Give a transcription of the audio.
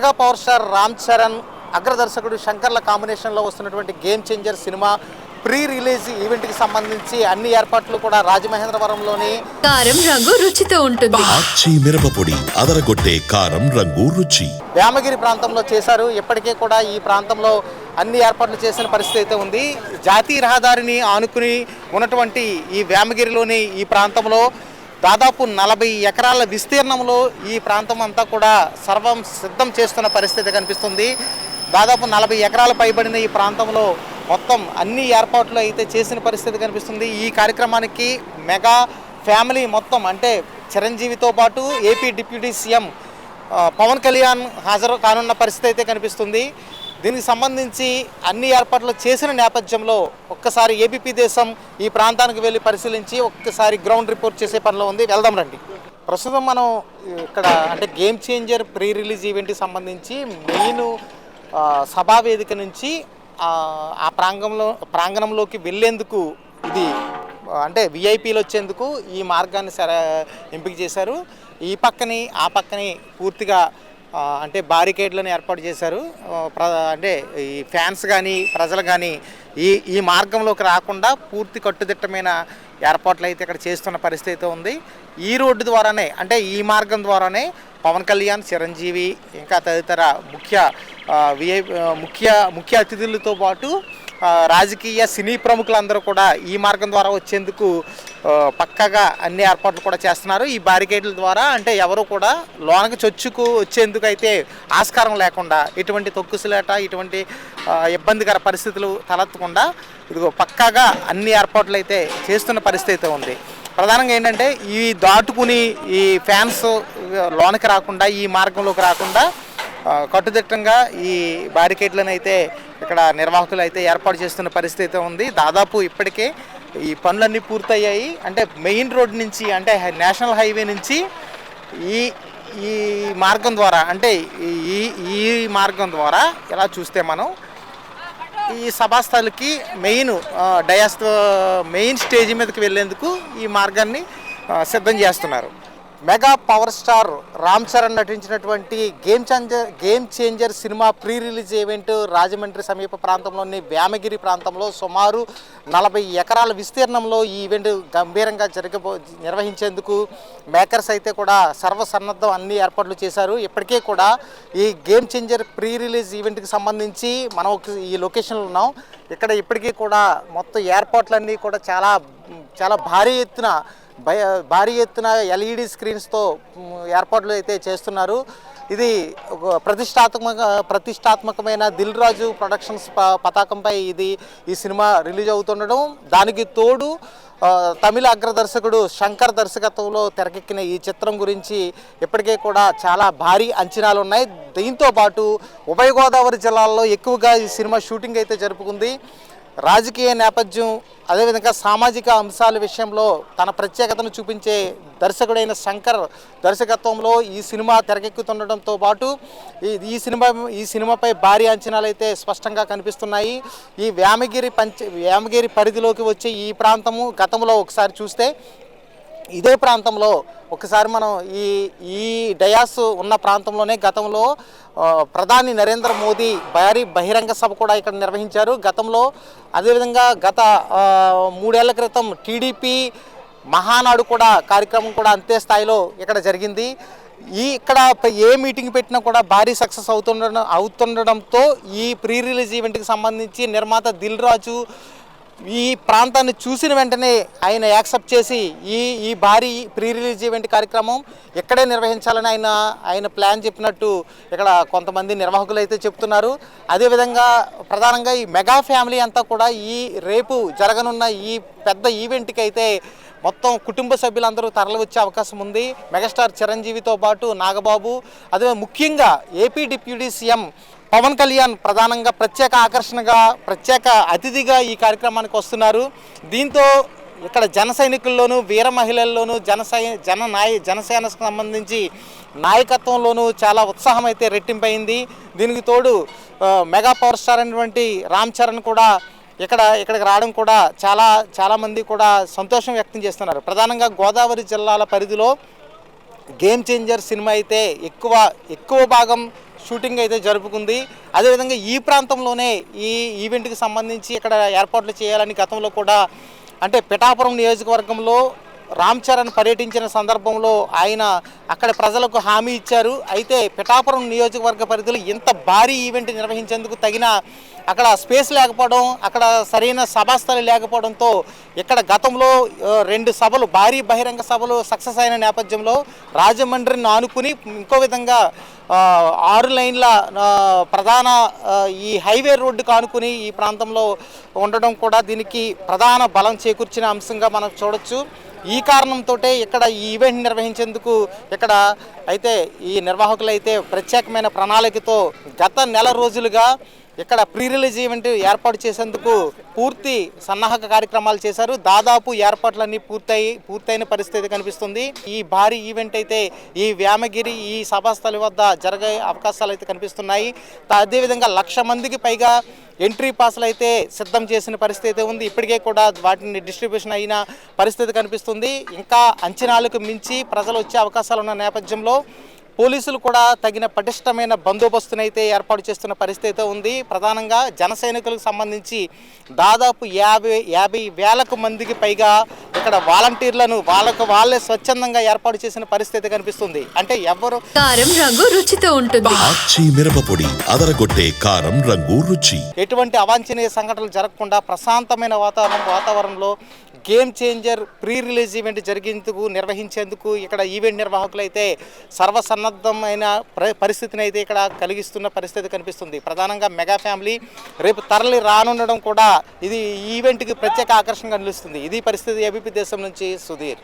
Mega power star Ram Charan అగ్రదర్శకుడు శంకర్ల కాంబినేషన్లో వస్తున్నటువంటి game changer cinema pre release ఈవెంట్కి సంబంధించి అన్ని ఏర్పాట్లు కూడా రాజమహేంద్రవరంలోని కారం రంగు రుచితో ఉంటుంది. ఆచి మిరపపొడి అదరగొట్టే కారం రంగు రుచి వేమగిరి ప్రాంతంలో చేశారు. ఇప్పటికే కూడా ఈ ప్రాంతంలో అన్ని ఏర్పాట్లు చేసిన పరిస్థితి అయితే ఉంది. జాతీయ రహదారిని ఆనుకుని ఉన్నటువంటి ఈ వేమగిరిలోని ఈ ప్రాంతంలో దాదాపు 40 ఎకరాల విస్తీర్ణంలో ఈ ప్రాంతం అంతా కూడా సర్వం సిద్ధం చేస్తున్న పరిస్థితి కనిపిస్తుంది. దాదాపు 40 ఎకరాలు పైబడిన ఈ ప్రాంతంలో మొత్తం అన్ని ఏర్పాట్లు అయితే చేసిన పరిస్థితి కనిపిస్తుంది. ఈ కార్యక్రమానికి మెగా ఫ్యామిలీ మొత్తం అంటే చిరంజీవితో పాటు AP deputy CM Pawan Kalyan హాజరు కానున్న పరిస్థితి అయితే కనిపిస్తుంది. దీనికి సంబంధించి అన్ని ఏర్పాట్లు చేసిన నేపథ్యంలో ఒక్కసారి ఏబీపీ దేశం ఈ ప్రాంతానికి వెళ్ళి పరిశీలించి ఒక్కసారి గ్రౌండ్ రిపోర్ట్ చేసే పనిలో ఉంది. వెళ్దాం రండి. ప్రస్తుతం మనం ఇక్కడ అంటే గేమ్ చేంజర్ ప్రీ రిలీజ్ ఈవెంట్కి సంబంధించి మెయిన్ సభా వేదిక నుంచి ఆ ప్రాంగణంలోకి వెళ్ళేందుకు ఇది అంటే విఐపీలు వచ్చేందుకు ఈ మార్గాన్ని ఎంపిక చేశారు. ఈ పక్కని ఆ పక్కని పూర్తిగా అంటే బారికేడ్లను ఏర్పాటు చేశారు. అంటే ఈ ఫ్యాన్స్ కానీ ప్రజలు కానీ ఈ మార్గంలోకి రాకుండా పూర్తి కట్టుదిట్టమైన ఏర్పాట్లు అయితే ఇక్కడ చేస్తున్న పరిస్థితి ఉంది. ఈ రోడ్డు ద్వారానే అంటే ఈ మార్గం ద్వారానే పవన్ కళ్యాణ్, చిరంజీవి ఇంకా తదితర ముఖ్య అతిథులతో పాటు రాజకీయ సినీ ప్రముఖులందరూ కూడా ఈ మార్గం ద్వారా వచ్చేందుకు పక్కాగా అన్ని ఏర్పాట్లు కూడా చేస్తున్నారు. ఈ బ్యారికేడ్ల ద్వారా అంటే ఎవరు కూడా లోనకి చొచ్చుకు వచ్చేందుకు అయితే ఆస్కారం లేకుండా ఎటువంటి తొక్కుసులేట ఇటువంటి ఇబ్బందికర పరిస్థితులు తలెత్తకుండా ఇదిగో పక్కాగా అన్ని ఏర్పాట్లు అయితే చేస్తున్న పరిస్థితి ఉంది. ప్రధానంగా ఏంటంటే ఈ దాటుకుని ఈ ఫ్యాన్స్ లోనకి రాకుండా ఈ మార్గంలోకి రాకుండా కట్టుదిట్టంగా ఈ బ్యారికేడ్లను అయితే ఇక్కడ నిర్వాహకులు అయితే ఏర్పాటు చేస్తున్న పరిస్థితి ఉంది. దాదాపు ఇప్పటికే ఈ పనులన్నీ పూర్తయ్యాయి. అంటే మెయిన్ రోడ్ నుంచి అంటే నేషనల్ హైవే నుంచి ఈ మార్గం ద్వారా అంటే ఈ మార్గం ద్వారా ఇలా చూస్తే మనం ఈ సభాస్థలికి మెయిన్ స్టేజ్ మీదకి వెళ్ళేందుకు ఈ మార్గాన్ని సిద్ధం చేస్తున్నారు. Mega power star Ram Charan నటించినటువంటి game changer cinema pre release event Rajahmundry సమీప ప్రాంతంలోని వేమగిరి ప్రాంతంలో సుమారు 40 ఎకరాల విస్తీర్ణంలో ఈ ఈవెంట్ గంభీరంగా నిర్వహించేందుకు మేకర్స్ అయితే కూడా సర్వసన్నద్ధం అన్ని ఏర్పాట్లు చేశారు. ఇప్పటికే కూడా ఈ గేమ్ చేంజర్ ప్రీ రిలీజ్ ఈవెంట్కి సంబంధించి మనం ఈ లొకేషన్లో ఉన్నాం. ఇక్కడ ఇప్పటికీ కూడా మొత్తం ఏర్పాట్లన్నీ కూడా చాలా భారీ ఎత్తున ఎల్ఈడి స్క్రీన్స్తో ఏర్పాట్లు అయితే చేస్తున్నారు. ఇది ప్రతిష్టాత్మకమైన దిల్ రాజు ప్రొడక్షన్స్ పతాకంపై ఈ సినిమా రిలీజ్ అవుతుండడం, దానికి తోడు తమిళ అగ్రదర్శకుడు శంకర్ దర్శకత్వంలో తెరకెక్కిన ఈ చిత్రం గురించి ఇప్పటికే కూడా చాలా భారీ అంచనాలు ఉన్నాయి. దీంతో పాటు ఉభయ గోదావరి జిల్లాల్లో ఎక్కువగా ఈ సినిమా షూటింగ్ అయితే జరుపుకుంది. రాజకీయ నేపథ్యం అదేవిధంగా సామాజిక అంశాల విషయంలో తన ప్రత్యేకతను చూపించే దర్శకుడైన శంకర్ దర్శకత్వంలో ఈ సినిమా తెరకెక్కుతుండటంతో పాటు ఈ సినిమాపై భారీ అంచనాలు అయితే స్పష్టంగా కనిపిస్తున్నాయి. ఈ వేమగిరి పరిధిలోకి వచ్చే ఈ ప్రాంతము గతంలో ఒకసారి చూస్తే ఇదే ప్రాంతంలో ఒకసారి మనం ఈ డయాస్ ఉన్న ప్రాంతంలోనే గతంలో ప్రధాని నరేంద్ర మోదీ భారీ బహిరంగ సభ కూడా ఇక్కడ నిర్వహించారు. గతంలో అదేవిధంగా గత 3 ఏళ్ల క్రితం టీడీపీ మహానాడు కూడా కార్యక్రమం కూడా అంతే స్థాయిలో ఇక్కడ జరిగింది. ఇక్కడ ఏ మీటింగ్ పెట్టినా కూడా భారీ సక్సెస్ అవుతుండడంతో ఈ ప్రీ రిలీజ్ ఈవెంట్కి సంబంధించి నిర్మాత దిల్ రాజు ఈ ప్రాంతాన్ని చూసిన వెంటనే ఆయన యాక్సెప్ట్ చేసి ఈ భారీ ప్రీ రిలీజ్ ఈవెంట్ కార్యక్రమం ఇక్కడే నిర్వహించాలని ఆయన ప్లాన్ చెప్పినట్టు ఇక్కడ కొంతమంది నిర్వాహకులు అయితే చెప్తున్నారు. అదేవిధంగా ప్రధానంగా ఈ మెగా ఫ్యామిలీ అంతా కూడా రేపు జరగనున్న ఈ పెద్ద ఈవెంట్కి అయితే మొత్తం కుటుంబ సభ్యులందరూ తరలి వచ్చే అవకాశం ఉంది. మెగాస్టార్ చిరంజీవితో పాటు నాగబాబు అదే ముఖ్యంగా AP deputy CM Pawan Kalyan ప్రధానంగా ప్రత్యేక అతిథిగా ఈ కార్యక్రమానికి వస్తున్నారు. దీంతో ఇక్కడ జన సైనికుల్లోనూ వీర మహిళల్లోనూ జనసేనకు సంబంధించి నాయకత్వంలోనూ చాలా ఉత్సాహం అయితే రెట్టింపైంది. దీనికి తోడు మెగా పవర్ స్టార్ అయినటువంటి రామ్ చరణ్ కూడా ఇక్కడికి రావడం కూడా చాలామంది కూడా సంతోషం వ్యక్తం చేస్తున్నారు. ప్రధానంగా గోదావరి జిల్లాల పరిధిలో గేమ్ చేంజర్ సినిమా అయితే ఎక్కువ భాగం షూటింగ్ అయితే జరుపుకుంది. అదేవిధంగా ఈ ప్రాంతంలోనే ఈ ఈవెంట్కి సంబంధించి ఇక్కడ ఏర్పాట్లు చేయాలని గతంలో కూడా అంటే పిఠాపురం నియోజకవర్గంలో రామ్ చరణ్ పర్యటించిన సందర్భంలో ఆయన అక్కడ ప్రజలకు హామీ ఇచ్చారు. అయితే పిఠాపురం నియోజకవర్గ పరిధిలో ఇంత భారీ ఈవెంట్ నిర్వహించేందుకు తగిన అక్కడ స్పేస్ లేకపోవడం, అక్కడ సరైన సభాస్థలి లేకపోవడంతో ఇక్కడ గతంలో 2 సభలు భారీ బహిరంగ సభలు సక్సెస్ అయిన నేపథ్యంలో రాజమండ్రిని ఆనుకుని ఇంకో విధంగా 6 లైన్ల ప్రధాన ఈ హైవే రోడ్డుకు ఆనుకుని ఈ ప్రాంతంలో ఉండడం కూడా దీనికి ప్రధాన బలం చేకూర్చిన అంశంగా మనం చూడొచ్చు. ఈ కారణంతో ఇక్కడ ఈ ఈవెంట్ నిర్వహించేందుకు ఇక్కడ అయితే ఈ నిర్వాహకులు అయితే ప్రత్యేకమైన ప్రణాళికతో గత నెల రోజులుగా ఇక్కడ ప్రీ రిలీజ్ ఈవెంట్ ఏర్పాటు చేసేందుకు పూర్తి సన్నాహక కార్యక్రమాలు చేశారు. దాదాపు ఏర్పాట్లన్నీ పూర్తయిన పరిస్థితి కనిపిస్తుంది. ఈ భారీ ఈవెంట్ అయితే ఈ వ్యామగిరి ఈ సభాస్థలి వద్ద జరిగే అవకాశాలు అయితే కనిపిస్తున్నాయి. అదేవిధంగా 1,00,000 మందికి పైగా ఎంట్రీ పాస్లు అయితే సిద్ధం చేసిన పరిస్థితి అయితే ఉంది. ఇప్పటికే కూడా వాటిని డిస్ట్రిబ్యూషన్ అయిన పరిస్థితి కనిపిస్తుంది. ఇంకా అంచనాలకు మించి ప్రజలు వచ్చే అవకాశాలు ఉన్న నేపథ్యంలో పోలీసులు కూడా తగిన పటిష్టమైన బందోబస్తునైతే ఏర్పాటు చేస్తున్న పరిస్థితి ఉంది. ప్రధానంగా జన సైనికులకు సంబంధించి దాదాపు 50,000 మందికి పైగా ఇక్కడ వాలంటీర్లను వాళ్ళే స్వచ్ఛందంగా ఏర్పాటు చేసిన పరిస్థితి కనిపిస్తుంది. అంటే ఎవరు కారం రంగు రుచితో ఉంటుంది. ఆచి మిరపపొడి అదరగొట్టే కారం రంగు రుచి. ఎటువంటి అవాంఛనీయ సంఘటనలు జరగకుండా ప్రశాంతమైన వాతావరణంలో game changer pre release event నిర్వహించేందుకు ఇక్కడ ఈవెంట్ నిర్వాహకులు అయితే సర్వసన్నద్ధమైన పరిస్థితిని అయితే ఇక్కడ కలిగిస్తున్న పరిస్థితి కనిపిస్తుంది. ప్రధానంగా మెగా ఫ్యామిలీ రేపు తరలి రానుండడం కూడా ఇది ఈవెంట్కి ప్రత్యేక ఆకర్షణగా నిలుస్తుంది. ఇది పరిస్థితి. ఏబీపీ దేశం నుంచి సుధీర్.